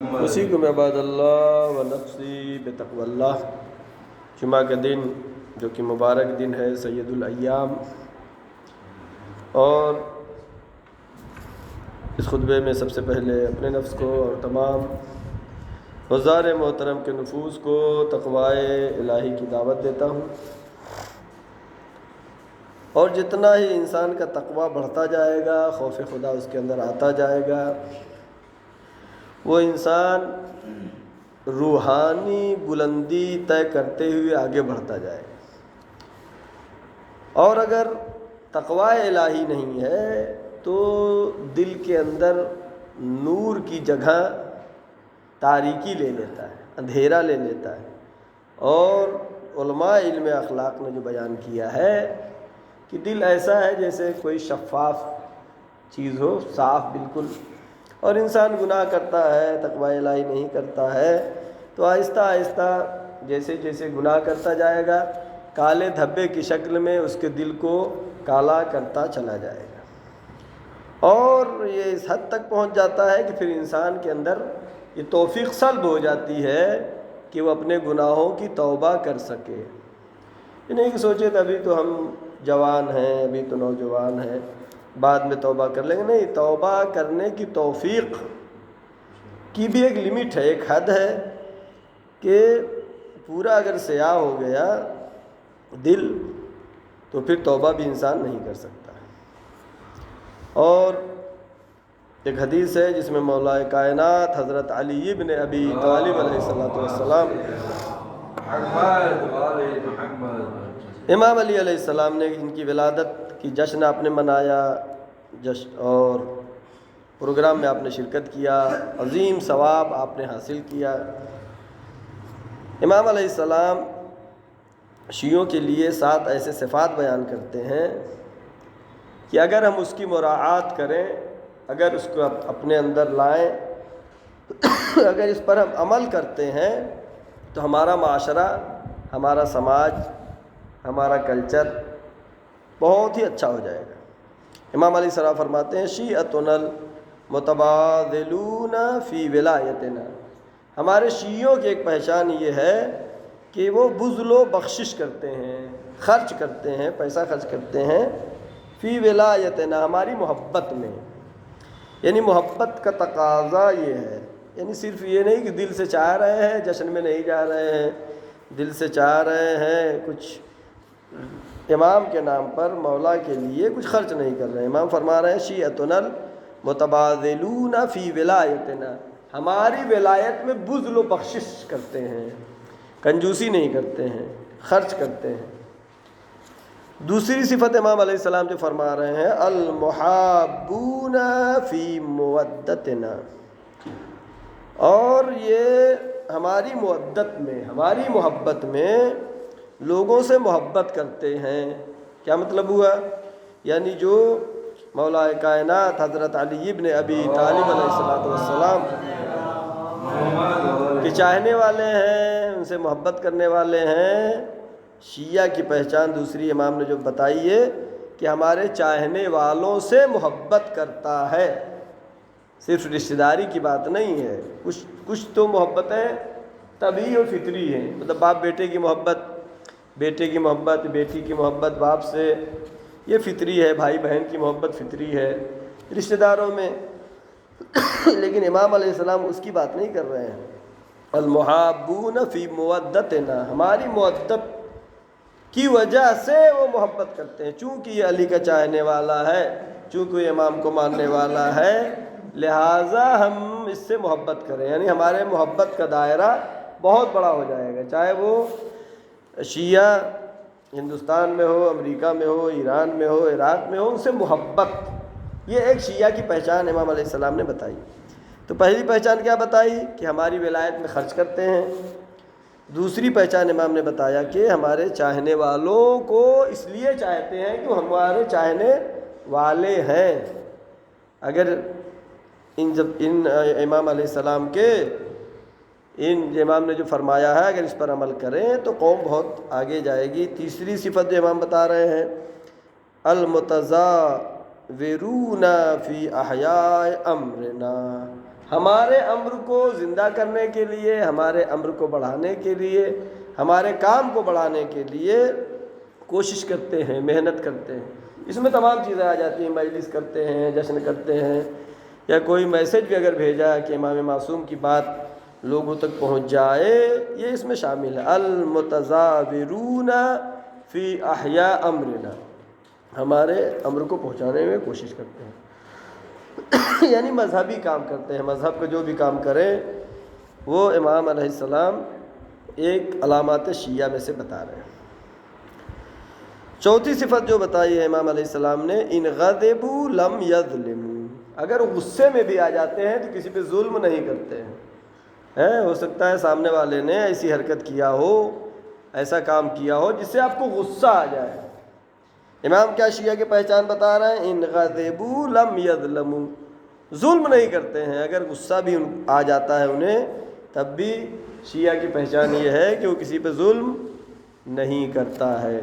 اسی عباد اللہ و نفسی بتقوی اللہ۔ جمعہ کا دن جو کہ مبارک دن ہے، سید الایام، اور اس خطبے میں سب سے پہلے اپنے نفس کو اور تمام حضار محترم کے نفوس کو تقوی الہی کی دعوت دیتا ہوں۔ اور جتنا ہی انسان کا تقوی بڑھتا جائے گا، خوف خدا اس کے اندر آتا جائے گا، وہ انسان روحانی بلندی طے کرتے ہوئے آگے بڑھتا جائے گا۔ اور اگر تقوی الہی نہیں ہے تو دل کے اندر نور کی جگہ تاریکی لے لیتا ہے، اندھیرا لے لیتا ہے۔ اور علماء علم اخلاق نے جو بیان کیا ہے کہ دل ایسا ہے جیسے کوئی شفاف چیز ہو، صاف بالکل، اور انسان گناہ کرتا ہے، تقوی الہی نہیں کرتا ہے، تو آہستہ آہستہ جیسے جیسے گناہ کرتا جائے گا، کالے دھبے کی شکل میں اس کے دل کو کالا کرتا چلا جائے گا، اور یہ اس حد تک پہنچ جاتا ہے کہ پھر انسان کے اندر یہ توفیق سلب ہو جاتی ہے کہ وہ اپنے گناہوں کی توبہ کر سکے۔ یہ نہیں کہ سوچے تو ابھی تو ہم جوان ہیں، ابھی تو نوجوان ہیں، بعد میں توبہ کر لیں گے۔ نہیں، توبہ کرنے کی توفیق کی بھی ایک لمٹ ہے، ایک حد ہے کہ پورا اگر سیاہ ہو گیا دل تو پھر توبہ بھی انسان نہیں کر سکتا۔ اور ایک حدیث ہے جس میں مولا کائنات حضرت علی ابن ابی طالب علیہ السلام، امام علی علیہ السلام نے ان کی ولادت کی جشن آپ نے منایا، اور پروگرام میں آپ نے شرکت کیا، عظیم ثواب آپ نے حاصل کیا۔ امام علیہ السلام شیعوں کے لیے 7 ایسے صفات بیان کرتے ہیں کہ اگر ہم اس کی مراعات کریں، اگر اس کو اپنے اندر لائیں، اگر اس پر ہم عمل کرتے ہیں تو ہمارا معاشرہ، ہمارا سماج، ہمارا کلچر بہت ہی اچھا ہو جائے گا۔ امام علیہ السلام فرماتے ہیں شیعتنا المتبادلون فی ولایتنا، ہمارے شیعوں کی ایک پہچان یہ ہے کہ وہ بذل و بخشش کرتے ہیں، خرچ کرتے ہیں، پیسہ خرچ کرتے ہیں، فی ولایتنا، ہماری محبت میں۔ یعنی محبت کا تقاضا یہ ہے، یعنی صرف یہ نہیں کہ دل سے چاہ رہے ہیں، جشن میں نہیں جا رہے ہیں، دل سے چاہ رہے ہیں کچھ امام کے نام پر، مولا کے لیے کچھ خرچ نہیں کر رہے ہیں۔ امام فرما رہے ہیں شیعتنا المتبادلون فی ولایتنا، ہماری ولایت میں بذل و بخشش کرتے ہیں، کنجوسی نہیں کرتے ہیں، خرچ کرتے ہیں۔ دوسری صفت امام علیہ السلام جو فرما رہے ہیں المحابون فی مودتنا، اور یہ ہماری مودت میں، ہماری محبت میں لوگوں سے محبت کرتے ہیں۔ کیا مطلب ہوا؟ یعنی جو مولا کائنات حضرت علی ابن ابی طالب علیہ السلام کے چاہنے والے ہیں، ان سے محبت کرنے والے ہیں۔ شیعہ کی پہچان دوسری امام نے جو بتائی ہے کہ ہمارے چاہنے والوں سے محبت کرتا ہے، صرف رشتہ داری کی بات نہیں ہے۔ کچھ تو محبتیں طبعی اور فطری ہیں، مطلب باپ بیٹے کی محبت، بیٹے کی محبت، بیٹی کی محبت باپ سے، یہ فطری ہے۔ بھائی بہن کی محبت فطری ہے رشتہ داروں میں، لیکن امام علیہ السلام اس کی بات نہیں کر رہے ہیں۔ المحابون فی مودتنا، ہماری مودت کی وجہ سے وہ محبت کرتے ہیں، چونکہ یہ علی کا چاہنے والا ہے، چونکہ یہ امام کو ماننے والا ہے، لہٰذا ہم اس سے محبت کریں۔ یعنی ہمارے محبت کا دائرہ بہت بڑا ہو جائے گا، چاہے وہ شیعہ ہندوستان میں ہو، امریکہ میں ہو، ایران میں ہو، عراق میں ہو، ان سے محبت، یہ ایک شیعہ کی پہچان امام علیہ السلام نے بتائی۔ تو پہلی پہچان کیا بتائی کہ ہماری ولایت میں خرچ کرتے ہیں۔ دوسری پہچان امام نے بتایا کہ ہمارے چاہنے والوں کو اس لیے چاہتے ہیں کہ وہ ہمارے چاہنے والے ہیں۔ اگر ان امام علیہ السلام کے ان امام نے جو فرمایا ہے اگر اس پر عمل کریں تو قوم بہت آگے جائے گی۔ تیسری صفت جو امام بتا رہے ہیں المتزاورون فی احیاء امرنا، ہمارے امر کو زندہ کرنے کے لیے، ہمارے امر کو بڑھانے کے لیے، ہمارے کام کو بڑھانے کے لیے کوشش کرتے ہیں، محنت کرتے ہیں۔ اس میں تمام چیزیں آ جاتی ہیں، مجلس کرتے ہیں، جشن کرتے ہیں، یا کوئی میسج بھی اگر بھیجا کہ امام معصوم کی بات لوگوں تک پہنچ جائے، یہ اس میں شامل ہے۔ المتظاہرون فی احیاء امرنا، ہمارے امر کو پہنچانے میں کوشش کرتے ہیں یعنی مذہبی کام کرتے ہیں، مذہب کا جو بھی کام کریں وہ امام علیہ السلام ایک علامات شیعہ میں سے بتا رہے ہیں۔ چوتھی صفت جو بتائی ہے امام علیہ السلام نے، ان غضبوا لم یظلموا، اگر غصے میں بھی آ جاتے ہیں تو کسی پہ ظلم نہیں کرتے ہیں۔ ہو سکتا ہے سامنے والے نے ایسی حرکت کیا ہو، ایسا کام کیا ہو جس سے آپ کو غصہ آ جائے، امام کیا شیعہ کی پہچان بتا رہے ہیں، ان غضبوا لم یظلموا، ظلم نہیں کرتے ہیں، اگر غصہ بھی آ جاتا ہے انہیں تب بھی شیعہ کی پہچان یہ ہے کہ وہ کسی پہ ظلم نہیں کرتا ہے۔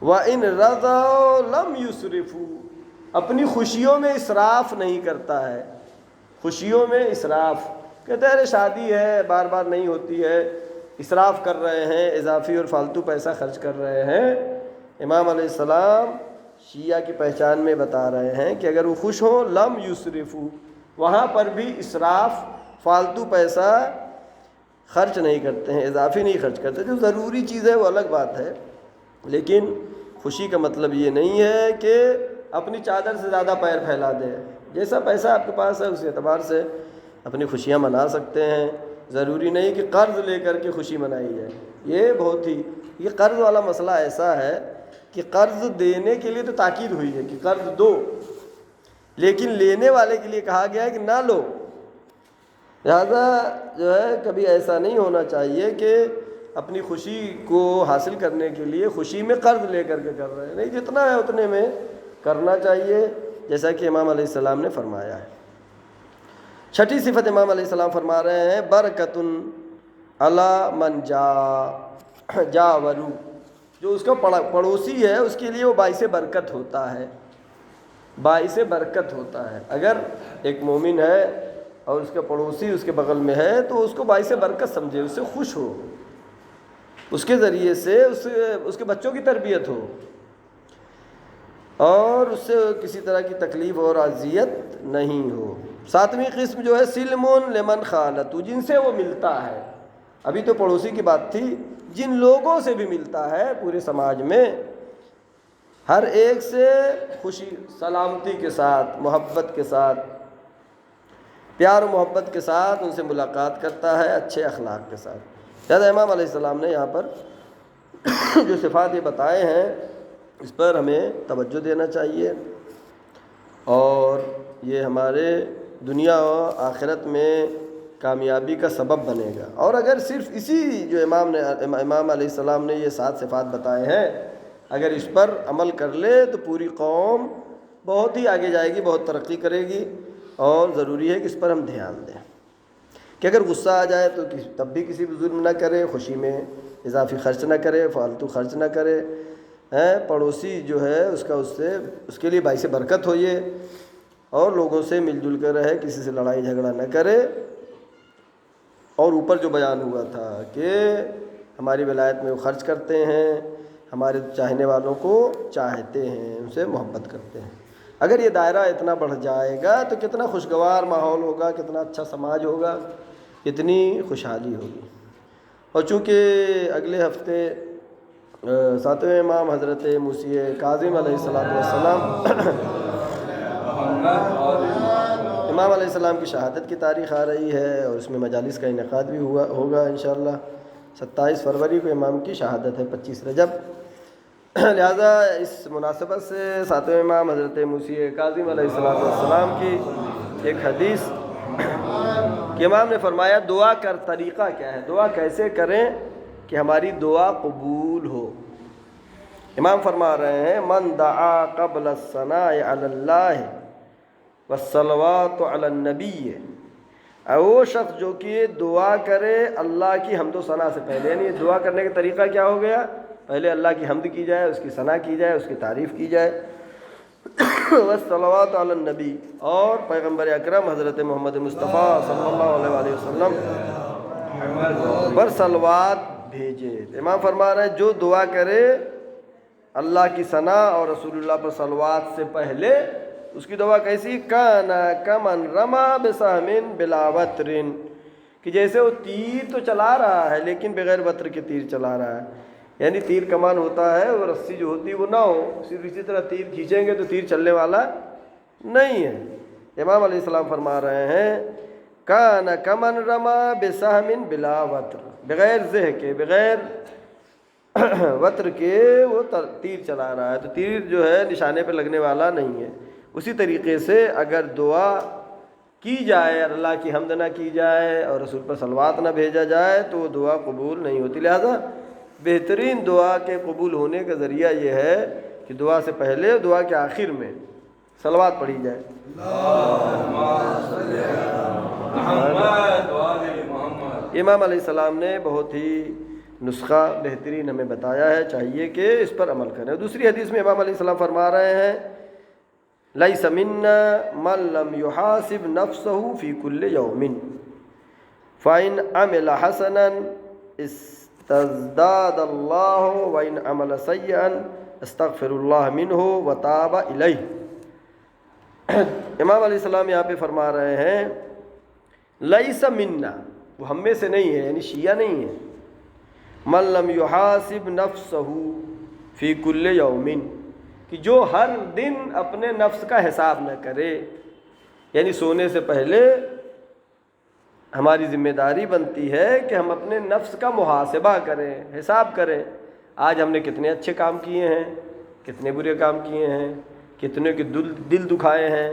وَإِن رَضَوْا لَمْ يُسْرِفُوا، اپنی خوشیوں میں اسراف نہیں کرتا ہے، خوشیوں میں اسراف، کہتے ہیں ارے شادی ہے بار بار نہیں ہوتی ہے، اسراف کر رہے ہیں، اضافی اور فالتو پیسہ خرچ کر رہے ہیں۔ امام علیہ السلام شیعہ کی پہچان میں بتا رہے ہیں کہ اگر وہ خوش ہوں لم یسرفوا، وہاں پر بھی اسراف، فالتو پیسہ خرچ نہیں کرتے ہیں، اضافی نہیں خرچ کرتے۔ جو ضروری چیز ہے وہ الگ بات ہے، لیکن خوشی کا مطلب یہ نہیں ہے کہ اپنی چادر سے زیادہ پیر پھیلا دے۔ جیسا پیسہ آپ کے پاس ہے اس اعتبار سے اپنی خوشیاں منا سکتے ہیں، ضروری نہیں کہ قرض لے کر کے خوشی منائی جائے۔ یہ قرض والا مسئلہ ایسا ہے کہ قرض دینے کے لیے تو تاکید ہوئی ہے کہ قرض دو، لیکن لینے والے کے لیے کہا گیا ہے کہ نہ لو۔ لہذا جو ہے کبھی ایسا نہیں ہونا چاہیے کہ اپنی خوشی کو حاصل کرنے کے لیے خوشی میں قرض لے کر کے کر رہے ہیں، نہیں، جتنا ہے اتنے میں کرنا چاہیے، جیسا کہ امام علیہ السلام نے فرمایا ہے۔ چھٹی صفت امام علیہ السلام فرما رہے ہیں، برکت علی من جاورو، جو اس کا پڑوسی ہے اس کے لیے وہ باعث برکت ہوتا ہے، باعث برکت ہوتا ہے۔ اگر ایک مومن ہے اور اس کا پڑوسی اس کے بغل میں ہے تو اس کو باعث برکت سمجھے، اس سے خوش ہو، اس کے ذریعے سے اس کے بچوں کی تربیت ہو، اور اس سے کسی طرح کی تکلیف اور اذیت نہیں ہو۔ ساتویں قسم جو ہے سلم لمن خالط، جن سے وہ ملتا ہے، ابھی تو پڑوسی کی بات تھی، جن لوگوں سے بھی ملتا ہے پورے سماج میں، ہر ایک سے خوشی سلامتی کے ساتھ، محبت کے ساتھ، پیار و محبت کے ساتھ ان سے ملاقات کرتا ہے، اچھے اخلاق کے ساتھ۔ لہذا امام علیہ السلام نے یہاں پر جو صفات یہ بتائے ہیں اس پر ہمیں توجہ دینا چاہیے، اور یہ ہمارے دنیا و آخرت میں کامیابی کا سبب بنے گا۔ اور اگر صرف اسی جو امام علیہ السلام نے یہ 7 صفات بتائے ہیں، اگر اس پر عمل کر لے تو پوری قوم بہت ہی آگے جائے گی، بہت ترقی کرے گی، اور ضروری ہے کہ اس پر ہم دھیان دیں کہ اگر غصہ آ جائے تو تب بھی کسی پہ ظلم نہ کرے، خوشی میں اضافی خرچ نہ کرے، فالتو خرچ نہ کرے، پڑوسی جو ہے اس کے لیے باعث برکت ہو یہ، اور لوگوں سے مل جل کر رہے، کسی سے لڑائی جھگڑا نہ کرے۔ اور اوپر جو بیان ہوا تھا کہ ہماری ولایت میں وہ خرچ کرتے ہیں، ہمارے چاہنے والوں کو چاہتے ہیں، ان سے محبت کرتے ہیں۔ اگر یہ دائرہ اتنا بڑھ جائے گا تو کتنا خوشگوار ماحول ہوگا، کتنا اچھا سماج ہوگا، کتنی خوشحالی ہوگی۔ اور چونکہ اگلے ہفتے 7ویں امام حضرت موسی کاظم علیہ السلام امام علیہ السلام کی شہادت کی تاریخ آ رہی ہے، اور اس میں مجالس کا انعقاد بھی ہوگا انشاءاللہ۔ 27 فروری کو امام کی شہادت ہے، 25 رجب۔ لہذا اس مناسبت سے 7ویں امام حضرت موسی کاظم علیہ السلام کی ایک حدیث کہ امام نے فرمایا دعا کر طریقہ کیا ہے، دعا کیسے کریں کہ ہماری دعا قبول ہو۔ امام فرما رہے ہیں، من دعا قبل الثناء علی اللہ والصلوات علی النبی، وہ شخص جو کہ دعا کرے اللہ کی حمد و ثنا سے پہلے، یعنی دعا کرنے کا طریقہ کیا ہو گیا، پہلے اللہ کی حمد کی جائے، اس کی ثنا کی جائے، اس کی تعریف کی جائے، والصلوات علی النبی، اور پیغمبر اکرم حضرت محمد مصطفیٰ صلی اللہ علیہ وسلم پر صلوات بھیجے۔ امام فرما رہے ہیں جو دعا کرے اللہ کی ثنا اور رسول اللہ پر صلوات سے پہلے، اس کی دعا کیسی؟ کانا کمن رما بسہم بلا وتر، کہ جیسے وہ تیر تو چلا رہا ہے لیکن بغیر وتر کے تیر چلا رہا ہے، یعنی تیر کمان ہوتا ہے وہ رسی جو ہوتی ہے وہ نہ ہو، صرف اسی طرح تیر کھینچیں گے تو تیر چلنے والا نہیں ہے۔ امام علیہ السلام فرما رہے ہیں کانا کمن رما بسہم بلا وتر، بغیر زہ کے، بغیر وتر کے وہ تیر چلا رہا ہے، تو تیر جو ہے نشانے پہ لگنے والا نہیں ہے۔ اسی طریقے سے اگر دعا کی جائے اور اللہ کی حمد نہ کی جائے اور رسول پر صلوات نہ بھیجا جائے تو وہ دعا قبول نہیں ہوتی۔ لہذا بہترین دعا کے قبول ہونے کا ذریعہ یہ ہے کہ دعا سے پہلے، دعا کے آخر میں صلوات پڑھی جائے۔ امام علیہ السلام نے بہت ہی نسخہ بہترین ہمیں بتایا ہے، چاہیے کہ اس پر عمل کریں۔ دوسری حدیث میں امام علیہ السلام فرما رہے ہیں لیس منا من لم يحاسب نفسه في كل يوم فإن عمل حسنا استزداد الله وإن عمل سيئا استغفر الله منه وتاب إليه۔ امام علیہ السلام یہاں پہ فرما رہے ہیں لیس منا، وہ ہم میں سے نہیں ہے، یعنی شیعہ نہیں ہے، من لم يحاسب نفسه في كل يوم، کہ جو ہر دن اپنے نفس کا حساب نہ کرے، یعنی سونے سے پہلے ہماری ذمہ داری بنتی ہے کہ ہم اپنے نفس کا محاسبہ کریں، حساب کریں، آج ہم نے کتنے اچھے کام کیے ہیں، کتنے برے کام کیے ہیں، کتنے کے دل دکھائے ہیں،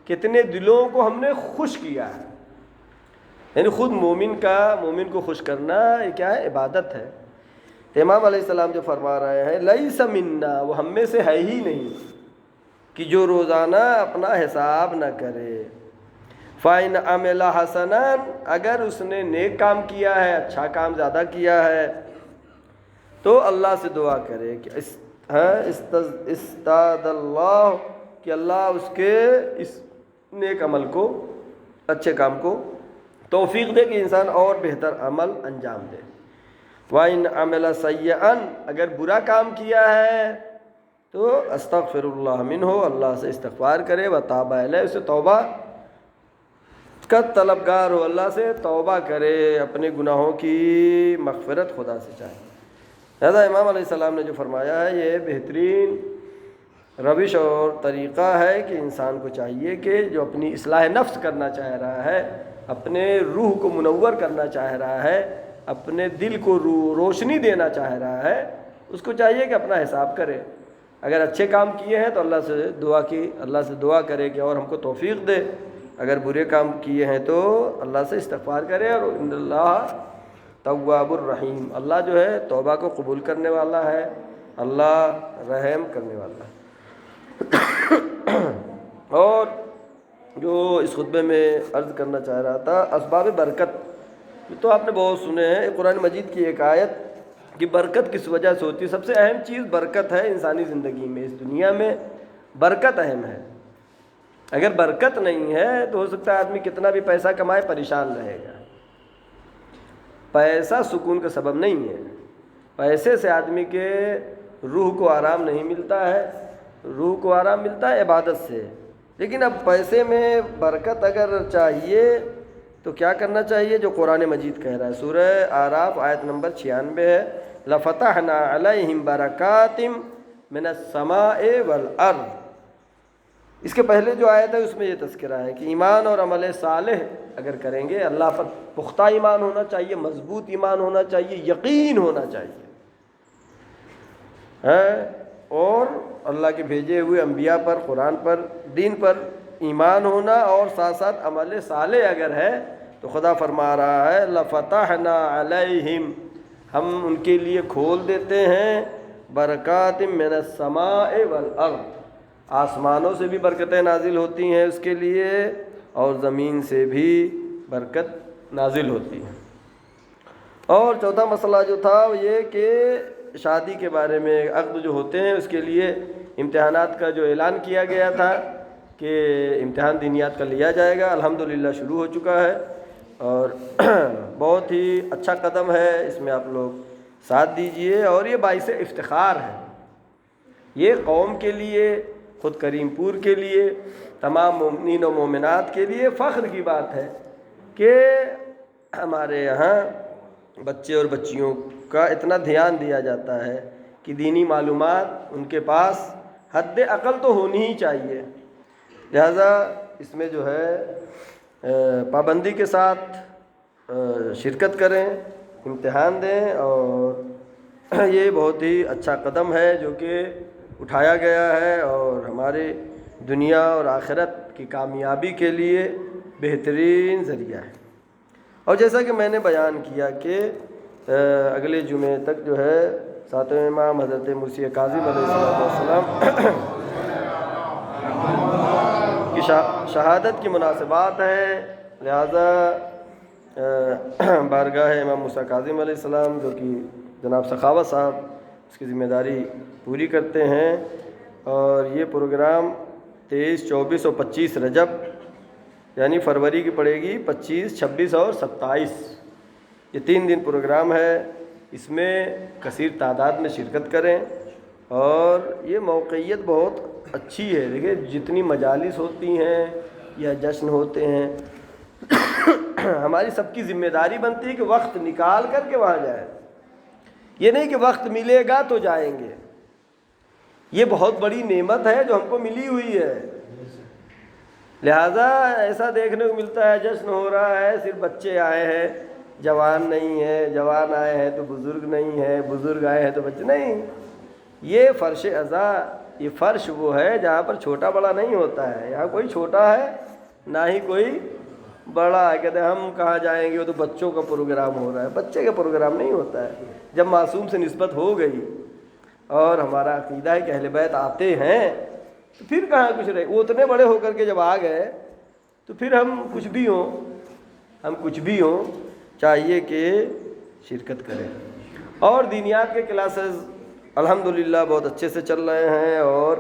کتنے دلوں کو ہم نے خوش کیا ہے۔ یعنی خود مومن کو خوش کرنا یہ کیا ہے؟ عبادت ہے۔ امام علیہ السلام جو فرما رہے ہیں لیس منا، وہ ہم میں سے ہے ہی نہیں کہ جو روزانہ اپنا حساب نہ کرے۔ فَإِنْ عَمِلَ حَسَنًا، اگر اس نے نیک کام کیا ہے، اچھا کام زیادہ کیا ہے، تو اللہ سے دعا کرے کہ استاد اللہ، کہ اللہ اس کے اس نیک عمل کو، اچھے کام کو توفیق دے کہ انسان اور بہتر عمل انجام دے۔ وَإِنْ عَمِلَ سَيِّئًا، اگر برا کام کیا ہے تو استغفر اللہ منہ، اللہ سے استغفار کرے، وتاب علیہ، اسے توبہ کا طلبگار ہو، اللہ سے توبہ کرے، اپنے گناہوں کی مغفرت خدا سے چاہے۔ لہذا امام علیہ السلام نے جو فرمایا ہے یہ بہترین روش اور طریقہ ہے کہ انسان کو چاہیے کہ جو اپنی اصلاح نفس کرنا چاہ رہا ہے، اپنے روح کو منور کرنا چاہ رہا ہے، اپنے دل کو روشنی دینا چاہ رہا ہے، اس کو چاہیے کہ اپنا حساب کرے۔ اگر اچھے کام کیے ہیں تو اللہ سے دعا کرے کہ اور ہم کو توفیق دے، اگر برے کام کیے ہیں تو اللہ سے استغفار کرے، اور ان اللہ تواب الرحیم، اللہ جو ہے توبہ کو قبول کرنے والا ہے، اللہ رحم کرنے والا ہے۔ اور جو اس خطبے میں عرض کرنا چاہ رہا تھا، اسباب برکت تو آپ نے بہت سنے ہیں، قرآن مجید کی ایک آیت کہ برکت کس وجہ سے ہوتی ہے۔ سب سے اہم چیز برکت ہے انسانی زندگی میں، اس دنیا میں برکت اہم ہے۔ اگر برکت نہیں ہے تو ہو سکتا ہے آدمی کتنا بھی پیسہ کمائے پریشان رہے گا۔ پیسہ سکون کا سبب نہیں ہے، پیسے سے آدمی کے روح کو آرام نہیں ملتا ہے، روح کو آرام ملتا ہے عبادت سے۔ لیکن اب پیسے میں برکت اگر چاہیے تو کیا کرنا چاہیے؟ جو قرآن مجید کہہ رہا ہے، سورہ اعراف آیت نمبر 96 ہے، لَفَتَحْنَا عَلَيْهِمْ بَرَكَاتٍ مِنَ السَّمَاءِ وَالْأَرْضِ۔ اس کے پہلے جو آیت ہے اس میں یہ تذکرہ ہے کہ ایمان اور عمل صالح اگر کریں گے، اللہ پر پختہ ایمان ہونا چاہیے، مضبوط ایمان ہونا چاہیے، یقین ہونا چاہیے، اور اللہ کے بھیجے ہوئے انبیاء پر، قرآن پر، دین پر ایمان ہونا، اور ساتھ ساتھ عمل صالح اگر ہے تو خدا فرما رہا ہے لَفَتَحْنَا عَلَيْهِمْ، ہم ان کے لیے کھول دیتے ہیں برکات من السماء والارض، آسمانوں سے بھی برکتیں نازل ہوتی ہیں اس کے لیے، اور زمین سے بھی برکت نازل ہوتی ہے۔ اور چوتھا مسئلہ جو تھا وہ یہ کہ شادی کے بارے میں عقد جو ہوتے ہیں اس کے لیے امتحانات کا جو اعلان کیا گیا تھا کہ امتحان دینیات کا لیا جائے گا، الحمدللہ شروع ہو چکا ہے، اور بہت ہی اچھا قدم ہے، اس میں آپ لوگ ساتھ دیجئے، اور یہ باعث افتخار ہے، یہ قوم کے لیے، خود کریم پور کے لیے، تمام مومنین و مومنات کے لیے فخر کی بات ہے کہ ہمارے یہاں بچے اور بچیوں کا اتنا دھیان دیا جاتا ہے کہ دینی معلومات ان کے پاس حد اقل تو ہونی ہی چاہیے۔ لہذا اس میں جو ہے پابندی کے ساتھ شرکت کریں، امتحان دیں، اور یہ بہت ہی اچھا قدم ہے جو کہ اٹھایا گیا ہے، اور ہمارے دنیا اور آخرت کی کامیابی کے لیے بہترین ذریعہ ہے۔ اور جیسا کہ میں نے بیان کیا کہ اگلے جمعے تک جو ہے ساتویں امام حضرت مرسی کاظم علیہ السلام کی شہادت کی مناسبات ہیں، لہذا بارگاہ امام موسیٰ کاظم علیہ السلام جو کہ جناب سخاوت صاحب اس کی ذمہ داری پوری کرتے ہیں، اور یہ پروگرام 23، 24 اور 25 رجب یعنی فروری کی پڑے گی، 25، 26 اور 27، یہ 3 دن پروگرام ہے، اس میں کثیر تعداد میں شرکت کریں، اور یہ موقعیت بہت اچھی ہے۔ دیکھیں جتنی مجالس ہوتی ہیں یا جشن ہوتے ہیں ہماری سب کی ذمہ داری بنتی ہے کہ وقت نکال کر کے وہاں جائیں، یہ نہیں کہ وقت ملے گا تو جائیں گے، یہ بہت بڑی نعمت ہے جو ہم کو ملی ہوئی ہے۔ لہذا ایسا دیکھنے کو ملتا ہے جشن ہو رہا ہے، صرف بچے آئے ہیں، جوان نہیں ہے، جوان آئے ہیں تو بزرگ نہیں ہے، بزرگ آئے ہیں تو بچے نہیں، یہ فرش عزا، یہ فرش وہ ہے جہاں پر چھوٹا بڑا نہیں ہوتا ہے، یہاں کوئی چھوٹا ہے نہ ہی کوئی بڑا ہے۔ کہتے ہیں ہم کہاں جائیں گے، وہ تو بچوں کا پروگرام ہو رہا ہے، بچے کا پروگرام نہیں ہوتا ہے۔ جب معصوم سے نسبت ہو گئی اور ہمارا عقیدہ ہے کہ اہل بیت آتے ہیں تو پھر کہاں کچھ رہے، وہ اتنے بڑے ہو کر کے جب آ گئے تو پھر ہم کچھ بھی ہوں چاہیے کہ شرکت کریں۔ اور دینیات کے کلاسز الحمدللہ بہت اچھے سے چل رہے ہیں، اور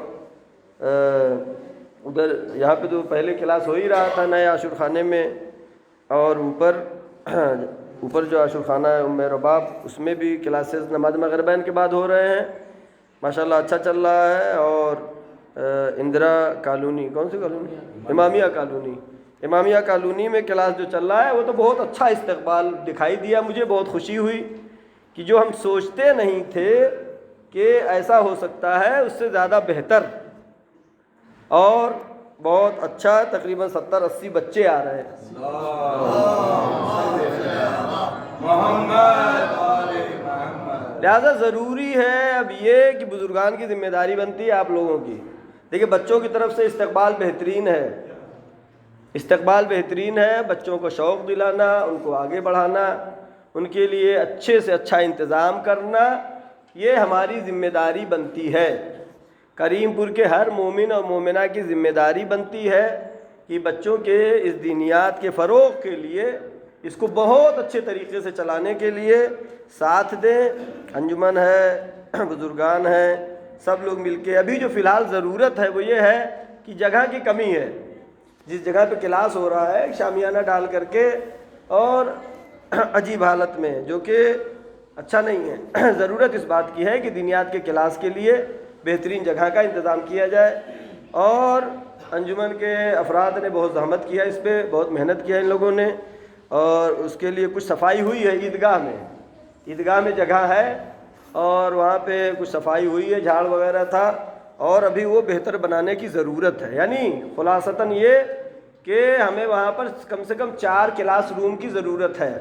ادھر یہاں پہ تو پہلے کلاس ہو ہی رہا تھا نئے عاشور خانے میں، اور اوپر جو عاشور خانہ ہے ام رباب، اس میں بھی کلاسز نماز مغربین کے بعد ہو رہے ہیں، ماشاءاللہ اچھا چل رہا ہے۔ اور اندرا کالونی، کون سی کالونی؟ امامیہ کالونی میں کلاس جو چل رہا ہے وہ تو بہت اچھا استقبال دکھائی دیا، مجھے بہت خوشی ہوئی کہ جو ہم سوچتے نہیں تھے کہ ایسا ہو سکتا ہے اس سے زیادہ بہتر، اور بہت اچھا، تقریباً 70-80 بچے آ رہے ہیں۔ لہذا ضروری ہے اب یہ کہ بزرگان کی ذمہ داری بنتی ہے آپ لوگوں کی۔ دیکھیں بچوں کی طرف سے استقبال بہترین ہے، بچوں کو شوق دلانا، ان کو آگے بڑھانا، ان کے لیے اچھے سے اچھا انتظام کرنا، یہ ہماری ذمہ داری بنتی ہے۔ کریم پور کے ہر مومن اور مومنہ کی ذمہ داری بنتی ہے کہ بچوں کے اس دینیات کے فروغ کے لیے، اس کو بہت اچھے طریقے سے چلانے کے لیے ساتھ دیں۔ انجمن ہے، بزرگان ہیں، سب لوگ مل کے، ابھی جو فی الحال ضرورت ہے وہ یہ ہے کہ جگہ کی کمی ہے، جس جگہ پہ کلاس ہو رہا ہے شامیانہ ڈال کر کے اور عجیب حالت میں، جو کہ اچھا نہیں ہے، ضرورت اس بات کی ہے کہ دینیات کے کلاس کے لیے بہترین جگہ کا انتظام کیا جائے۔ اور انجمن کے افراد نے بہت زحمت کیا، اس پہ بہت محنت کیا ان لوگوں نے، اور اس کے لیے کچھ صفائی ہوئی ہے عیدگاہ میں جگہ ہے، اور وہاں پہ کچھ صفائی ہوئی ہے، جھاڑ وغیرہ تھا، اور ابھی وہ بہتر بنانے کی ضرورت ہے۔ یعنی خلاصتاً یہ کہ ہمیں وہاں پر کم سے کم 4 کلاس روم کی ضرورت ہے،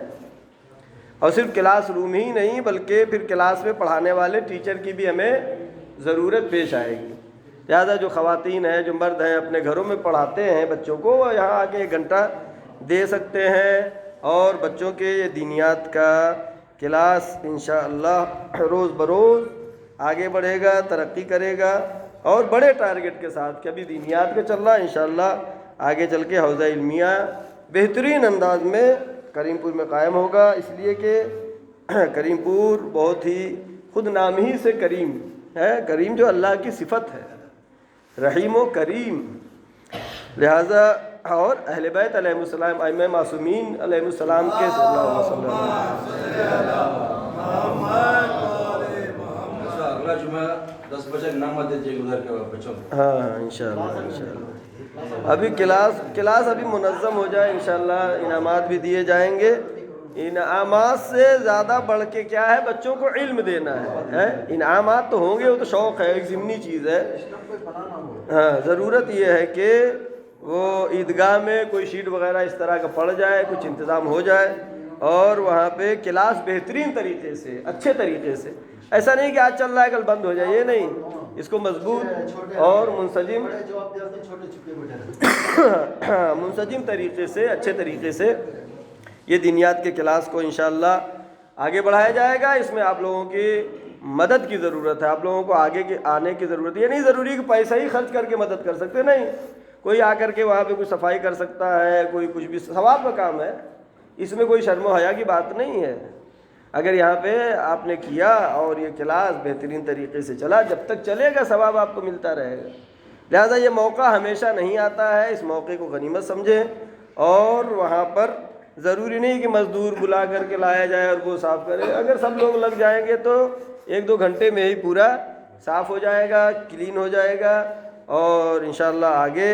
اور صرف کلاس روم ہی نہیں بلکہ پھر کلاس میں پڑھانے والے ٹیچر کی بھی ہمیں ضرورت پیش آئے گی۔ لہٰذا جو خواتین ہیں، جو مرد ہیں، اپنے گھروں میں پڑھاتے ہیں بچوں کو، وہ یہاں آ کے 1 گھنٹہ دے سکتے ہیں، اور بچوں کے یہ دینیات کا کلاس انشاءاللہ روز بروز آگے بڑھے گا، ترقی کرے گا، اور بڑے ٹارگٹ کے ساتھ کہ ابھی دینیات کا چل رہا ہے، انشاءاللہ آگے چل کے حوزہ علمیہ بہترین انداز میں کریم پور میں قائم ہوگا، اس لیے کہ کریم پور بہت ہی خود نام ہی سے کریم ہے، کریم جو اللہ کی صفت ہے۔ رحیم و کریم. لہذا اور اہل بیت علیہ السلام ائمہ معصومین علیہ السلام کے صلی اللہ علیہ وسلم. اگلا جمعہ 10 بجے نام دیجیے ادھر کے بچوں. ہاں انشاءاللہ. ابھی کلاس ابھی منظم ہو جائے انشاءاللہ. انعامات بھی دیے جائیں گے. انعامات سے زیادہ بڑھ کے کیا ہے, بچوں کو علم دینا ہے. انعامات تو ہوں گے, وہ تو شوق ہے, ایک ضمنی چیز ہے. ہاں, ضرورت یہ ہے کہ وہ عیدگاہ میں کوئی شیٹ وغیرہ اس طرح کا پڑ جائے, کچھ انتظام ہو جائے, اور وہاں پہ کلاس بہترین طریقے سے, اچھے طریقے سے. ایسا نہیں کہ آج چل رہا ہے کل بند ہو جائے, یہ نہیں. اس کو مضبوط اور منسجم طریقے سے, اچھے طریقے سے یہ دینیات کے کلاس کو انشاءاللہ آگے بڑھایا جائے گا. اس میں آپ لوگوں کی مدد کی ضرورت ہے, آپ لوگوں کو آگے کے آنے کی ضرورت ہے. یہ نہیں ضروری کہ پیسہ ہی خرچ کر کے مدد کر سکتے, نہیں. کوئی آ کر کے وہاں پہ کوئی صفائی کر سکتا ہے, کوئی کچھ بھی, ثواب کا کام ہے. اس میں کوئی شرم و حیا کی بات نہیں ہے. اگر یہاں پہ آپ نے کیا اور یہ کلاس بہترین طریقے سے چلا, جب تک چلے گا ثواب آپ کو ملتا رہے گا. لہذا یہ موقع ہمیشہ نہیں آتا ہے, اس موقع کو غنیمت سمجھیں. اور وہاں پر ضروری نہیں کہ مزدور بلا کر کے لایا جائے اور وہ صاف کرے. اگر سب لوگ لگ جائیں گے تو 1-2 گھنٹے میں ہی پورا صاف ہو جائے گا, کلین ہو جائے گا, اور انشاءاللہ آگے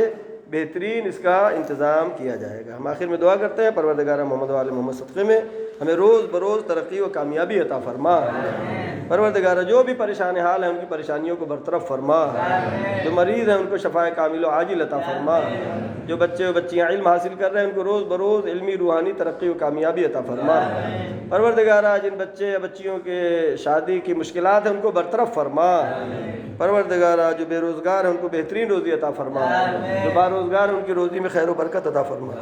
بہترین اس کا انتظام کیا جائے گا. ہم آخر میں دعا کرتے ہیں, پروردگار محمد و آل محمد صدقے میں ہمیں روز بروز ترقی و کامیابی عطا فرما. پروردگار جو بھی پریشان حال ہیں ان کی پریشانیوں کو برطرف فرما. جو مریض ہیں ان کو شفاء کامل و عاجل عطا فرما. جو بچے و بچیاں علم حاصل کر رہے ہیں ان کو روز بروز علمی روحانی ترقی و کامیابی عطا فرما. پروردگار جن بچے یا بچیوں کے شادی کی مشکلات ہیں ان کو برطرف فرما. پروردگار جو بے روزگار ہیں ان کو بہترین روزی عطا فرما. جو باروزگار ہیں ان کی روزی میں خیر و برکت عطا فرما.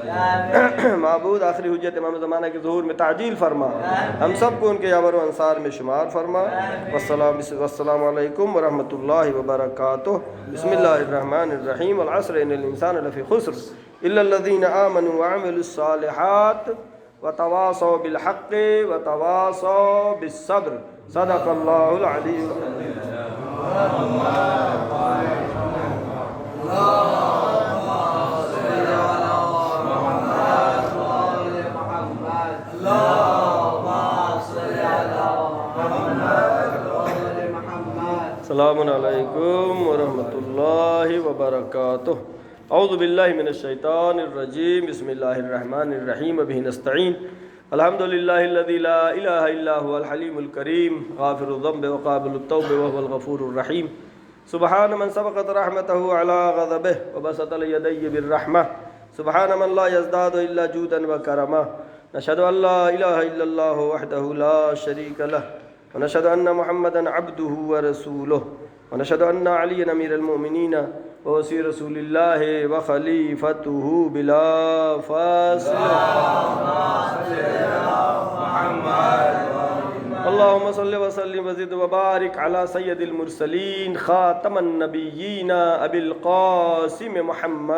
معبود آخری حجت امام زمانہ کے ظہور میں تعجیل فرما. ہم سب کو ان کے یاور و انصار میں شمار فرما. والسلام علیکم ورحمۃ اللہ وبرکاتہ. بسم اللہ الرحمن الرحیم. والعصر ان الانسان لفی خسر الا الذین آمنوا وعملوا الصالحات وتواصوا بالحق وتواصوا بالصبر. صدق اللہ العلی العظیم. السلام علیکم ورحمۃ اللہ وبرکاتہ. اعوذ باللہ من الشیطان الرجیم. بسم اللہ الرحمن الرحیم. بہ نستعین. الحمد للہ الذی لا الہ الا هو الحلیم الکریم غافر الذنب وقابل التوب وهو الغفور الرحیم. سبحان من سبقت رحمته على غضبه وبسط اليدي بالرحمة. سبحان من لا يزداد الا جودا وكرما. نشهد ان لا اله الا الله وحده لا شريك له ونشهد ان محمدا عبده ورسوله ونشهد ان عليا امير المؤمنين ووصي رسول الله وخليفته بلا فاصل. اللهم صل وسلم وزد وبارك على سيد المرسلين خاتم النبيين ابي القاسم محمد.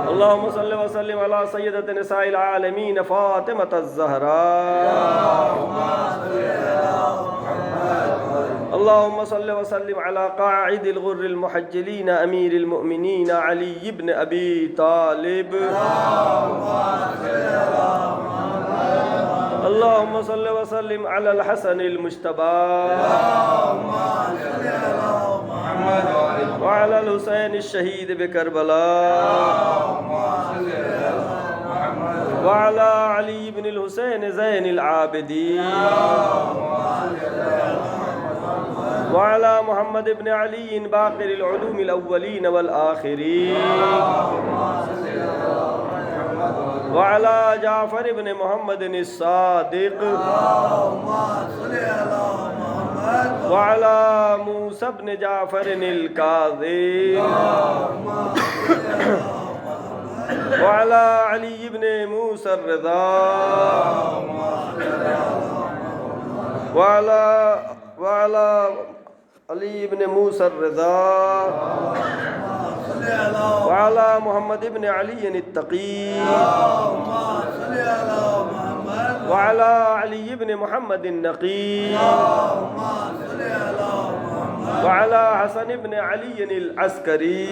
اللهم صل وسلم على سيدة نساء العالمين فاطمة الزهراء. اللهم صل وسلم على قاعد الغر المحجلين أمير المؤمنين علي بن أبي طالب. اللهم صل وسلم على الحسن المجتبى وعلى الحسين الشهيد بكربلاء وعلى علي بن الحسين زين العابدين وعلى محمد بن علي باقر العلوم الأولين والآخرين وعلى جعفر بن محمد الصادق وعلى موسى بن جعفر الكاظم وعلى علي بن موسى الرضا وعلى علي بن موسى الرضا وعلى محمد بن علي التقي وعلى علي بن محمد النقي وعلى حسن بن علي العسكري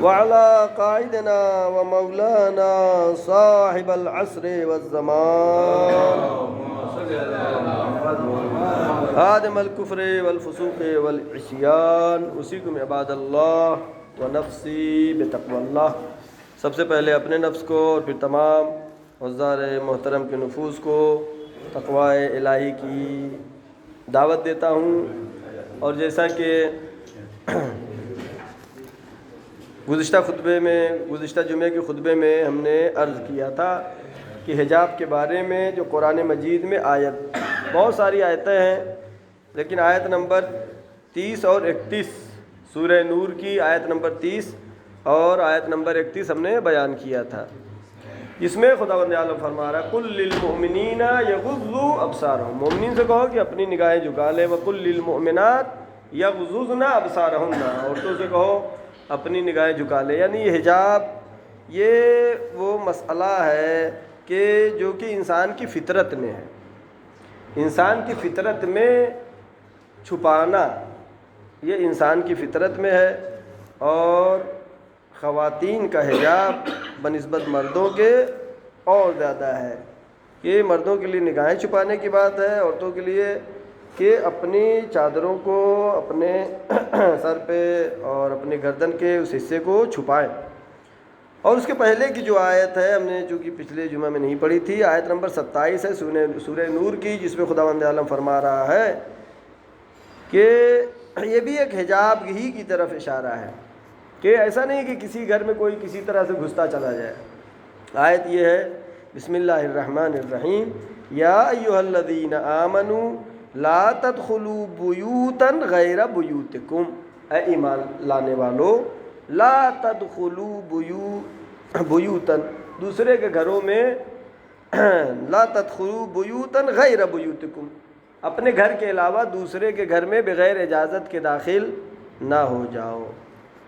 وعلى قائدنا ومولانا صاحب العصر والزمان خادم الكفر والفسوق والعصيان اوصيكم عباد اللہ ونفسی بتقوى اللہ. سب سے پہلے اپنے نفس کو اور پھر تمام حضار محترم کے نفوس کو تقوی الہی کی دعوت دیتا ہوں. اور جیسا کہ گزشتہ جمعے کے خطبے میں ہم نے عرض کیا تھا کہ حجاب کے بارے میں جو قرآن مجید میں بہت ساری آیتیں ہیں، لیکن آیت نمبر 30 اور 31 سورہ نور کی آیت نمبر 30 اور آیت نمبر 31 ہم نے بیان کیا تھا. اس میں خداوند عالم فرما رہا ہے قُل لِّلْمُؤْمِنِينَ يَغُضُّوا أَبْصَارَهُم، مومنین سے کہو کہ اپنی نگاہیں جھکا لیں. وَقُل لِّلْمُؤْمِنَاتِ يَغْضُضْنَ أَبْصَارَهُنَّ، عورتوں سے کہو اپنی نگاہیں جھکا لیں. یعنی یہ حجاب یہ وہ مسئلہ ہے کہ جو کہ انسان کی فطرت میں ہے. انسان کی فطرت میں چھپانا یہ انسان کی فطرت میں ہے، اور خواتین کا حجاب بنسبت مردوں کے اور زیادہ ہے. یہ مردوں کے لیے نگاہیں چھپانے کی بات ہے، عورتوں کے لیے کہ اپنی چادروں کو اپنے سر پہ اور اپنے گردن کے اس حصے کو چھپائیں. اور اس کے پہلے کی جو آیت ہے ہم نے چونکہ پچھلے جمعہ میں نہیں پڑھی تھی، آیت نمبر 27 ہے سورہ نور کی، جس میں خداوند عالم فرما رہا ہے کہ یہ بھی ایک حجاب ہی کی طرف اشارہ ہے کہ ایسا نہیں کہ کسی گھر میں کوئی کسی طرح سے گھستا چلا جائے. آیت یہ ہے بسم اللہ الرحمن الرحیم یا ایھا الذین آمنوا لا تدخلوا بیوتا غیر بیوتکم، اے ایمان لانے والو لا تدخلوا بیوتا، دوسرے کے گھروں میں لا تدخلوا بیوتا غیر بیوتکم، اپنے گھر کے علاوہ دوسرے کے گھر میں بغیر اجازت کے داخل نہ ہو جاؤ.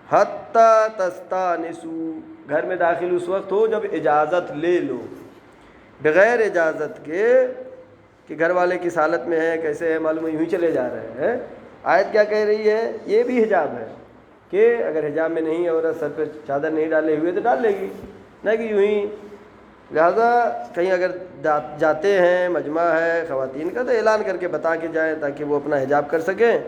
حتی تستانسوا، گھر میں داخل اس وقت ہو جب اجازت لے لو، بغیر اجازت کے کہ گھر والے کس حالت میں ہے کیسے ہے معلوم ہے، یوں ہی چلے جا رہے ہیں. آیت کیا کہہ رہی ہے؟ یہ بھی حجاب ہے کہ اگر حجاب میں نہیں ہے عورت سر پہ چادر نہیں ڈالے ہوئے تو ڈال لے گی، نہ کہ یوں ہی. لہذا کہیں اگر جاتے ہیں مجمع ہے خواتین کا تو اعلان کر کے بتا کے جائیں تاکہ وہ اپنا حجاب کر سکیں.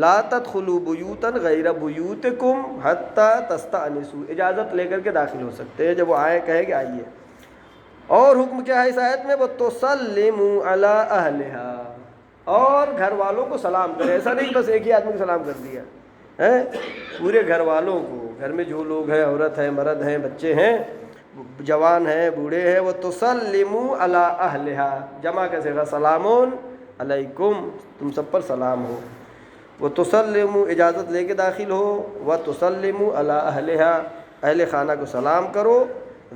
لا تدخلوا بیوتا غیر بیوتکم حتی تستأنسوا، اجازت لے کر کے داخل ہو سکتے ہیں جب وہ آئے کہے کہ آئیے. اور حکم کیا ہے اس آیت میں؟ وَتُسَلِّمُوا عَلَىٰ أَهْلِهَا، اور گھر والوں کو سلام کرے. ایسا نہیں بس ایک ہی آدمی کو سلام کر دیا ہے، پورے گھر والوں کو، گھر میں جو لوگ ہیں، عورت ہیں، مرد ہیں، بچے ہیں، جوان ہیں، بوڑھے ہیں. وَتُسَلِّمُوا عَلَىٰ أَهْلِهَا، جمع کا صیغہ سلام علیکم، تم سب پر سلام ہو. وَتُسَلِّمُوا، اجازت لے کے داخل ہو. وَتُسَلِّمُوا عَلَىٰ أَهْلِهَا، اہل خانہ کو سلام کرو.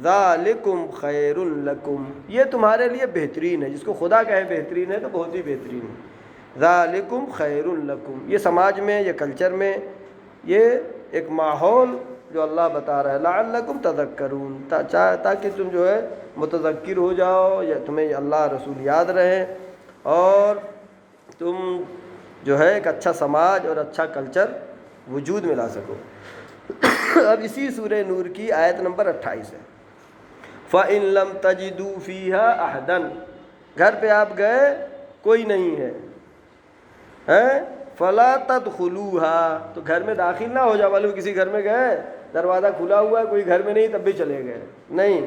ذَلِكُمْ خَيْرٌ لَكُمْ، یہ تمہارے لیے بہترین ہے. جس کو خدا کہے بہترین ہے تو بہت ہی بہترین ہے. ذَلِكُمْ خَيْرٌ لَكُمْ، یہ سماج میں، یہ کلچر میں، یہ ایک ماحول جو اللہ بتا رہا ہے. لَعَلَّكُمْ تَذَكَّرُونَ، تاکہ تم جو ہے متذکر ہو جاؤ، یا تمہیں اللہ رسول یاد رہے اور تم جو ہے ایک اچھا سماج اور اچھا کلچر وجود میں لا سکو. اب اسی سورہ نور کی آیت نمبر 28 ہے. فَإِن لَمْ تَجِدُوا فِيهَا أَحَدًا، گھر پہ آپ گئے کوئی نہیں ہے، فَلَا تَدْخُلُوهَا، تو گھر میں داخل نہ ہو جاؤ. معلوم کسی گھر میں گئے دروازہ کھلا ہوا ہے، کوئی گھر میں نہیں تب بھی چلے گئے، نہیں.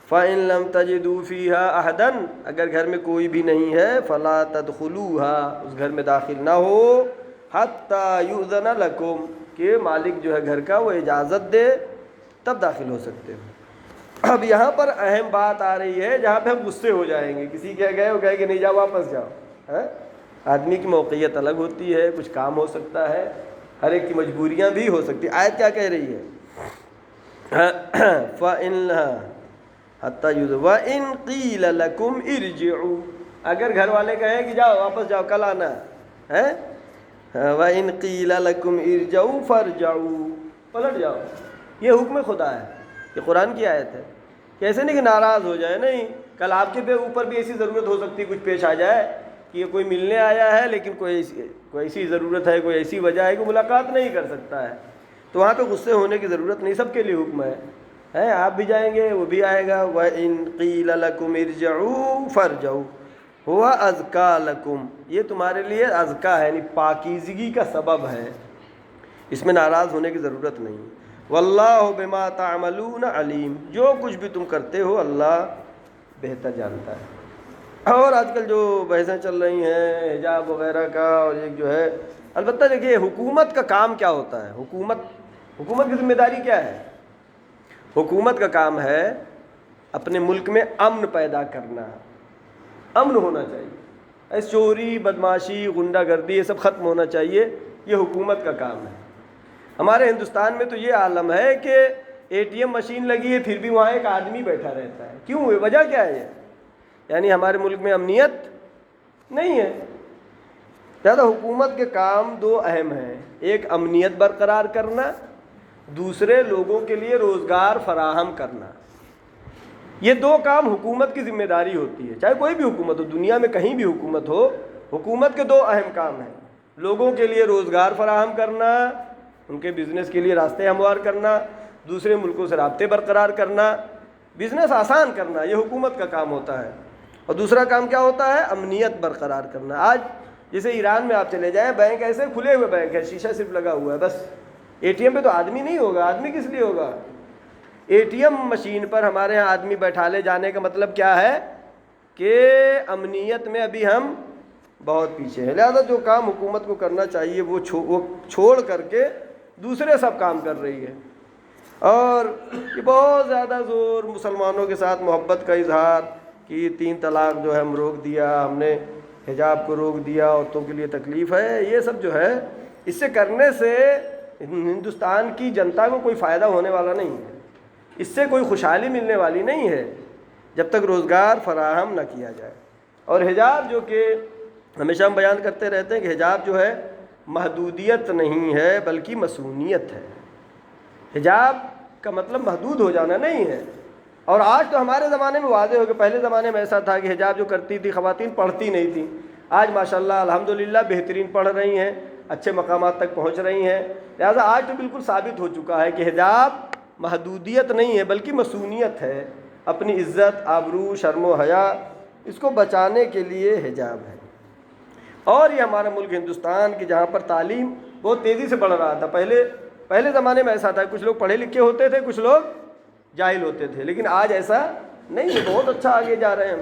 فَإِن لَمْ تَجِدُوا فِيهَا أَحَدًا، اگر گھر میں کوئی بھی نہیں ہے، فَلَا تَدْخُلُوهَا، اس گھر میں داخل نہ ہو. حَتَّى يُؤْذَنَ لَكُمْ، کہ مالک جو ہے گھر کا وہ اجازت دے تب داخل ہو سکتے ہو. اب یہاں پر اہم بات آ رہی ہے جہاں پہ ہم غصے ہو جائیں گے. کسی کے گئے وہ کہے کہ نہیں جاؤ واپس جاؤ. آدمی کی موقعیت الگ ہوتی ہے، کچھ کام ہو سکتا ہے، ہر ایک کی مجبوریاں بھی ہو سکتی. آیت کیا کہہ رہی ہے؟ وَإِن قِيلَ لَكُمْ ارْجِعُوا، اگر گھر والے کہیں کہ جاؤ واپس جاؤ کل آنا ہے. وَإِن قِيلَ لَكُمْ ارْجِعُوا فَارْجِعُوا، پلٹ جاؤ. یہ حکم خدا ہے، یہ قرآن کی آیت ہے. کہ ایسے نہیں کہ ناراض ہو جائے، نہیں، کل آپ کے اوپر بھی ایسی ضرورت ہو سکتی کچھ پیش آ جائے کہ یہ کوئی ملنے آیا ہے لیکن کوئی ایسی ضرورت ہے، کوئی ایسی وجہ ہے کہ ملاقات نہیں کر سکتا ہے، تو وہاں پہ غصے ہونے کی ضرورت نہیں، سب کے لیے حکم ہے، آپ بھی جائیں گے وہ بھی آئے گا۔ وَإِن قِيلَ لَكُمْ ارْجِعُوا فَارْجِعُوا هُوَ أَزْكَىٰ لَكُمْ، یہ تمہارے لیے ازکا ہے، یعنی پاکیزگی کا سبب ہے، اس میں ناراض ہونے کی ضرورت نہیں۔ وَاللَّهُ بِمَا تَعْمَلُونَ عَلِيمٌ، جو کچھ بھی تم کرتے ہو اللہ بہتر جانتا ہے۔ اور آج کل جو بحثیں چل رہی ہیں حجاب وغیرہ کا، اور ایک جو ہے، البتہ دیکھیے حکومت کا کام کیا ہوتا ہے، حکومت کی ذمہ داری کیا ہے؟ حکومت کا کام ہے اپنے ملک میں امن پیدا کرنا، امن ہونا چاہیے، چوری بدماشی غنڈہ گردی یہ سب ختم ہونا چاہیے، یہ حکومت کا کام ہے۔ ہمارے ہندوستان میں تو یہ عالم ہے کہ ATM مشین لگی ہے پھر بھی وہاں ایک آدمی بیٹھا رہتا ہے، کیوں ہے؟ وجہ کیا ہے؟ یعنی ہمارے ملک میں امنیت نہیں ہے۔ زیادہ حکومت کے کام دو اہم ہیں، ایک امنیت برقرار کرنا، دوسرے لوگوں کے لیے روزگار فراہم کرنا۔ یہ دو کام حکومت کی ذمہ داری ہوتی ہے، چاہے کوئی بھی حکومت ہو، دنیا میں کہیں بھی حکومت ہو، حکومت کے دو اہم کام ہیں، لوگوں کے لیے روزگار فراہم کرنا، ان کے بزنس کے لیے راستے ہموار کرنا، دوسرے ملکوں سے رابطے برقرار کرنا، بزنس آسان کرنا، یہ حکومت کا کام ہوتا ہے۔ اور دوسرا کام کیا ہوتا ہے؟ امنیت برقرار کرنا۔ آج جیسے ایران میں آپ چلے جائیں، بینک ایسے کھلے ہوئے بینک ہے، شیشہ صرف لگا ہوا ہے، بس ATM پہ تو آدمی نہیں ہوگا، آدمی کس لیے ہوگا؟ ATM مشین پر ہمارے ہاں آدمی بیٹھا لے جانے کا مطلب کیا ہے کہ امنیت میں ابھی ہم بہت پیچھے ہیں۔ لہذا جو کام حکومت کو کرنا چاہیے وہ چھوڑ کر کے دوسرے سب کام کر رہی ہے۔ اور یہ بہت زیادہ زور مسلمانوں کے ساتھ محبت کا اظہار کہ 3 طلاق جو ہے ہم روک دیا، ہم نے حجاب کو روک دیا، عورتوں کے لیے تکلیف ہے، یہ سب جو ہے اس سے کرنے سے ہندوستان کی جنتا کو کوئی فائدہ ہونے والا نہیں ہے، اس سے کوئی خوشحالی ملنے والی نہیں ہے جب تک روزگار فراہم نہ کیا جائے۔ اور حجاب جو کہ ہمیشہ ہم بیان کرتے رہتے ہیں کہ حجاب جو ہے محدودیت نہیں ہے بلکہ مصونیت ہے۔ حجاب کا مطلب محدود ہو جانا نہیں ہے۔ اور آج تو ہمارے زمانے میں واضح ہو کہ پہلے زمانے میں ایسا تھا کہ حجاب جو کرتی تھی خواتین پڑھتی نہیں تھیں، آج ماشاءاللہ الحمدللہ بہترین پڑھ رہی ہیں، اچھے مقامات تک پہنچ رہی ہیں۔ لہذا آج تو بالکل ثابت ہو چکا ہے کہ حجاب محدودیت نہیں ہے بلکہ مصونیت ہے، اپنی عزت آبرو شرم و حیا اس کو بچانے کے لیے حجاب ہے۔ اور یہ ہمارا ملک ہندوستان کی جہاں پر تعلیم بہت تیزی سے بڑھ رہا تھا، پہلے زمانے میں ایسا تھا کچھ لوگ پڑھے لکھے ہوتے تھے، کچھ لوگ جاہل ہوتے تھے، لیکن آج ایسا نہیں ہے، بہت اچھا آگے جا رہے ہیں،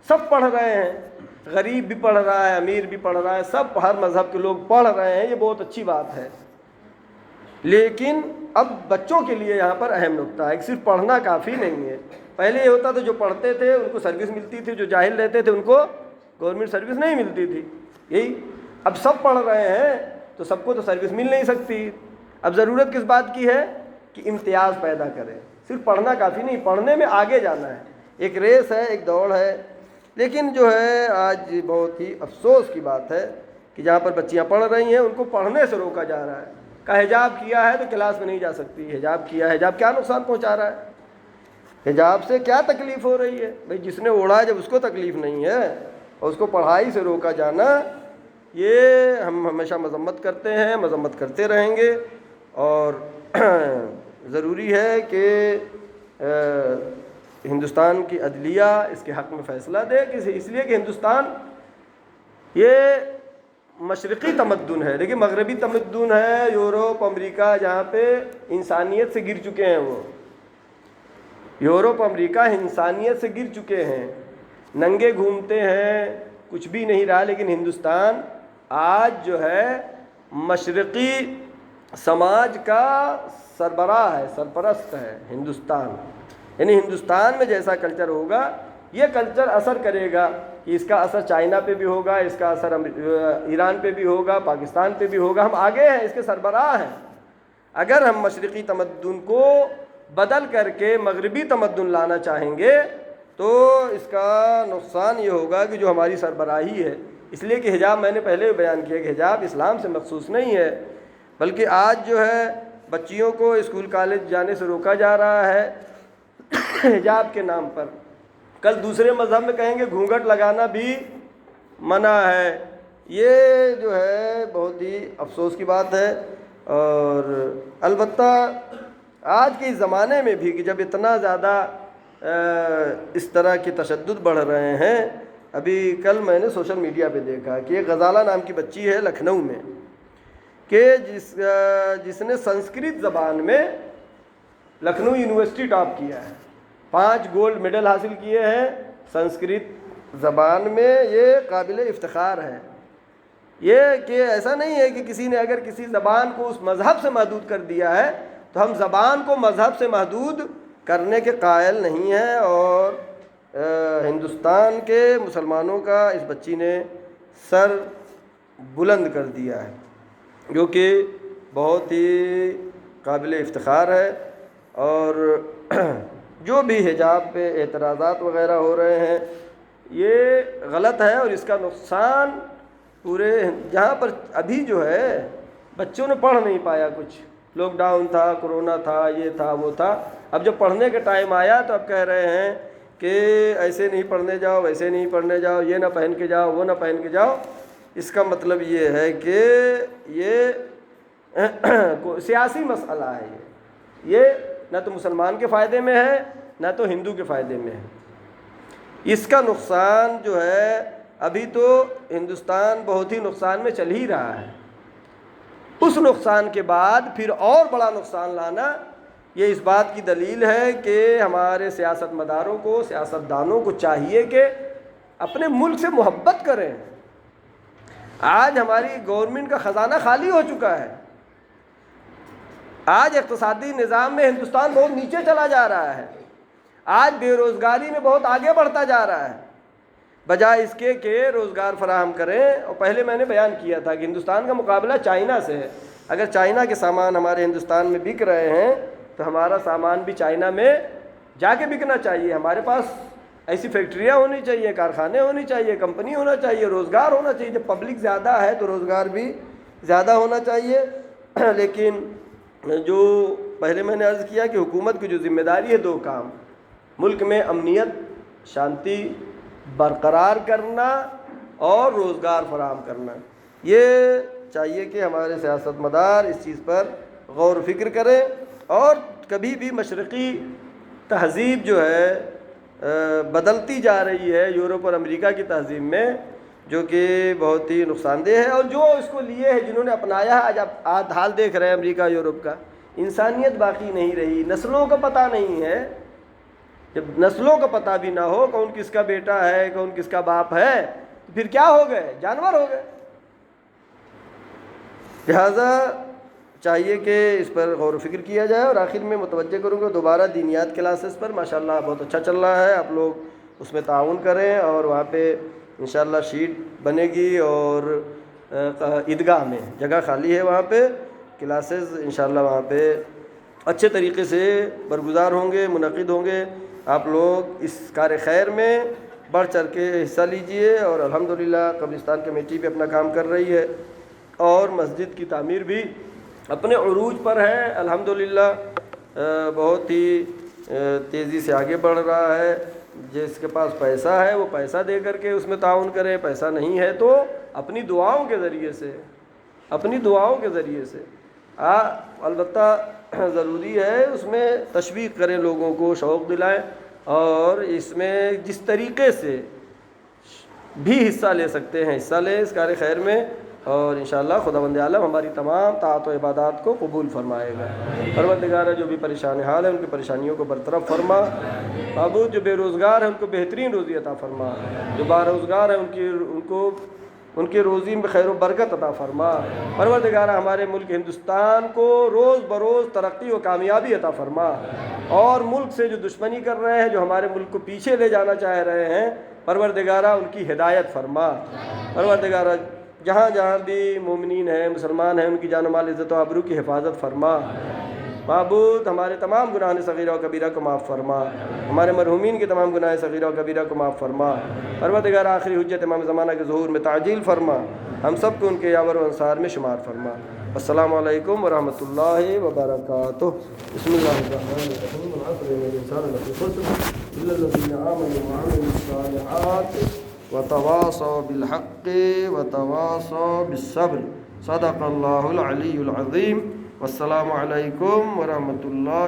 سب پڑھ رہے ہیں، غریب بھی پڑھ رہا ہے، امیر بھی پڑھ رہا ہے، سب ہر مذہب کے لوگ پڑھ رہے ہیں، یہ بہت اچھی بات ہے۔ لیکن اب بچوں کے لیے یہاں پر اہم نقطہ ہے کہ صرف پڑھنا کافی نہیں ہے۔ پہلے یہ ہوتا تھا جو پڑھتے تھے ان کو سروس ملتی تھی، جو جاہل رہتے تھے ان کو گورنمنٹ سروس نہیں ملتی تھی، یہی اب سب پڑھ رہے ہیں تو سب کو تو سروس مل نہیں سکتی۔ اب ضرورت کس بات کی ہے کہ امتیاز پیدا کریں، صرف پڑھنا کافی نہیں، پڑھنے میں آگے جانا ہے، ایک ریس ہے، ایک دوڑ ہے۔ لیکن جو ہے آج بہت ہی افسوس کی بات ہے کہ جہاں پر بچیاں پڑھ رہی ہیں ان کو پڑھنے سے روکا جا رہا ہے، کہ حجاب کیا ہے تو کلاس میں نہیں جا سکتی، حجاب کیا ہے، حجاب کیا نقصان پہنچا رہا ہے، حجاب سے کیا تکلیف ہو رہی ہے؟ بھئی جس نے اوڑھا جب اس کو تکلیف نہیں ہے، اور اس کو پڑھائی سے روکا جانا، یہ ہم ہمیشہ مذمت کرتے ہیں، مذمت کرتے رہیں گے۔ اور ضروری ہے کہ ہندوستان کی عدلیہ اس کے حق میں فیصلہ دے، اس لیے کہ ہندوستان یہ مشرقی تمدن ہے، دیکھیں مغربی تمدن ہے، یورپ امریکہ جہاں پہ انسانیت سے گر چکے ہیں، وہ یورپ امریکہ انسانیت سے گر چکے ہیں، ننگے گھومتے ہیں، کچھ بھی نہیں رہا۔ لیکن ہندوستان آج جو ہے مشرقی سماج کا سربراہ ہے، سرپرست ہے ہندوستان، یعنی ہندوستان میں جیسا کلچر ہوگا یہ کلچر اثر کرے گا، اس کا اثر چائنا پہ بھی ہوگا، اس کا اثر ایران پہ بھی ہوگا، پاکستان پہ بھی ہوگا، ہم آگے ہیں، اس کے سربراہ ہیں۔ اگر ہم مشرقی تمدن کو بدل کر کے مغربی تمدن لانا چاہیں گے تو اس کا نقصان یہ ہوگا کہ جو ہماری سربراہی ہے، اس لیے کہ حجاب میں نے پہلے بیان کیا کہ حجاب اسلام سے مخصوص نہیں ہے، بلکہ آج جو ہے بچیوں کو اسکول کالج جانے سے روکا جا رہا ہے حجاب کے نام پر۔ کل دوسرے مذہب میں کہیں گے گھونگھٹ لگانا بھی منع ہے، یہ جو ہے بہت ہی افسوس کی بات ہے۔ اور البتہ آج کے اس زمانے میں بھی کہ جب اتنا زیادہ اس طرح کے تشدد بڑھ رہے ہیں، ابھی کل میں نے سوشل میڈیا پہ دیکھا کہ ایک غزالہ نام کی بچی ہے لکھنؤ میں، کہ جس نے سنسکرت زبان میں لکھنؤ یونیورسٹی ٹاپ کیا ہے، 5 گولڈ میڈل حاصل کیے ہیں سنسکرت زبان میں، یہ قابل افتخار ہے۔ یہ کہ ایسا نہیں ہے کہ کسی نے اگر کسی زبان کو اس مذہب سے محدود کر دیا ہے تو ہم زبان کو مذہب سے محدود کرنے کے قائل نہیں ہیں، اور ہندوستان کے مسلمانوں کا اس بچی نے سر بلند کر دیا ہے، جو کہ بہت ہی قابل افتخار ہے۔ اور جو بھی حجاب پہ اعتراضات وغیرہ ہو رہے ہیں یہ غلط ہے، اور اس کا نقصان پورے جہاں پر ابھی جو ہے بچوں نے پڑھ نہیں پایا، کچھ لاک ڈاؤن تھا، کرونا تھا، یہ تھا وہ تھا، اب جب پڑھنے کا ٹائم آیا تو اب کہہ رہے ہیں کہ ایسے نہیں پڑھنے جاؤ، ویسے نہیں پڑھنے جاؤ، یہ نہ پہن کے جاؤ، وہ نہ پہن کے جاؤ۔ اس کا مطلب یہ ہے کہ یہ سیاسی مسئلہ ہے، یہ نہ تو مسلمان کے فائدے میں ہے نہ تو ہندو کے فائدے میں ہے۔ اس کا نقصان جو ہے ابھی تو ہندوستان بہت ہی نقصان میں چل ہی رہا ہے، اس نقصان کے بعد پھر اور بڑا نقصان لانا، یہ اس بات کی دلیل ہے کہ ہمارے سیاست مداروں کو، سیاست دانوں کو چاہیے کہ اپنے ملک سے محبت کریں۔ آج ہماری گورنمنٹ کا خزانہ خالی ہو چکا ہے، آج اقتصادی نظام میں ہندوستان بہت نیچے چلا جا رہا ہے، آج بے روزگاری میں بہت آگے بڑھتا جا رہا ہے، بجائے اس کے کہ روزگار فراہم کریں۔ اور پہلے میں نے بیان کیا تھا کہ ہندوستان کا مقابلہ چائنا سے ہے، اگر چائنا کے سامان ہمارے ہندوستان میں بک رہے ہیں تو ہمارا سامان بھی چائنا میں جا کے بکنا چاہیے۔ ہمارے پاس ایسی فیکٹریاں ہونی چاہیے، کارخانے ہونے چاہیے، کمپنی ہونا چاہیے، روزگار ہونا چاہیے۔ جب پبلک زیادہ ہے تو روزگار بھی زیادہ ہونا چاہیے۔ لیکن جو پہلے میں نے عرض کیا کہ حکومت کی جو ذمہ داری ہے 2 کام، ملک میں امنیت شانتی برقرار کرنا اور روزگار فراہم کرنا، یہ چاہیے کہ ہمارے سیاست مدار اس چیز پر غور و فکر کریں۔ اور کبھی بھی مشرقی تہذیب جو ہے بدلتی جا رہی ہے یورپ اور امریکہ کی تہذیب میں، جو کہ بہت ہی نقصان دہ ہے، اور جو اس کو لیے ہیں، جنہوں نے اپنایا ہے، آج حال دیکھ رہے ہیں امریکہ یورپ کا، انسانیت باقی نہیں رہی، نسلوں کا پتہ نہیں ہے۔ جب نسلوں کا پتہ بھی نہ ہو، کون کس کا بیٹا ہے، کون کس کا باپ ہے، تو پھر کیا ہو گئے؟ جانور ہو گئے۔ لہذا چاہیے کہ اس پر غور و فکر کیا جائے۔ اور آخر میں متوجہ کروں گا دوبارہ دینیات کلاسز پر ماشاءاللہ بہت اچھا چل رہا ہے، آپ لوگ اس میں تعاون کریں، اور وہاں پہ انشاءاللہ شیٹ بنے گی، اور عیدگاہ میں جگہ خالی ہے، وہاں پہ کلاسز انشاءاللہ وہاں پہ اچھے طریقے سے برگزار ہوں گے، منعقد ہوں گے۔ آپ لوگ اس کار خیر میں بڑھ چڑھ کے حصہ لیجئے، اور الحمدللہ قبرستان کمیٹی بھی اپنا کام کر رہی ہے، اور مسجد کی تعمیر بھی اپنے عروج پر ہے، الحمدللہ بہت ہی تیزی سے آگے بڑھ رہا ہے۔ جس کے پاس پیسہ ہے وہ پیسہ دے کر کے اس میں تعاون کرے، پیسہ نہیں ہے تو اپنی دعاؤں کے ذریعے سے، اپنی دعاؤں کے ذریعے سے البتہ ضروری ہے اس میں تشویق کریں، لوگوں کو شوق دلائیں، اور اس میں جس طریقے سے بھی حصہ لے سکتے ہیں حصہ لیں اس کار خیر میں، اور انشاءاللہ خداوند عالم ہماری تمام طاعت و عبادات کو قبول فرمائے گا۔ پروردگار جو بھی پریشان حال ہے ان کی پریشانیوں کو برطرف فرما، معبود جو بے روزگار ہیں ان کو بہترین روزی عطا فرما، جو باروزگار ہیں ان کی روزی میں خیر و برکت عطا فرما۔ پروردگار ہمارے ملک ہندوستان کو روز بروز ترقی و کامیابی عطا فرما، اور ملک سے جو دشمنی کر رہے ہیں، جو ہمارے ملک کو پیچھے لے جانا چاہ رہے ہیں، پروردگارہ ان کی ہدایت فرما۔ پروردگارہ جہاں جہاں بھی مومنین ہیں، مسلمان ہیں، ان کی جان و مال، عزت و آبرو کی حفاظت فرما۔ معبود ہمارے تمام گناہ صغیرہ و کبیرہ کو معاف فرما، ہمارے مرحومین کے تمام گناہ صغیرہ و کبیرہ کو معاف فرما۔ پروردگار آخری حجت امام زمانہ کے ظہور میں تعجیل فرما، ہم سب کو ان کے یاور و انصار میں شمار فرما۔ السلام علیکم ورحمۃ اللہ وبرکاتہ۔ بسم اللہ الرحمن الرحیم۔ والعصر ان الانسان لفی خسر الا الذین آمنوا وعملوا الصالحات وتواصوا بالحق وتواصوا بالصبر صدق اللہ العلی العظیم والسلام علیکم ورحمۃ اللہ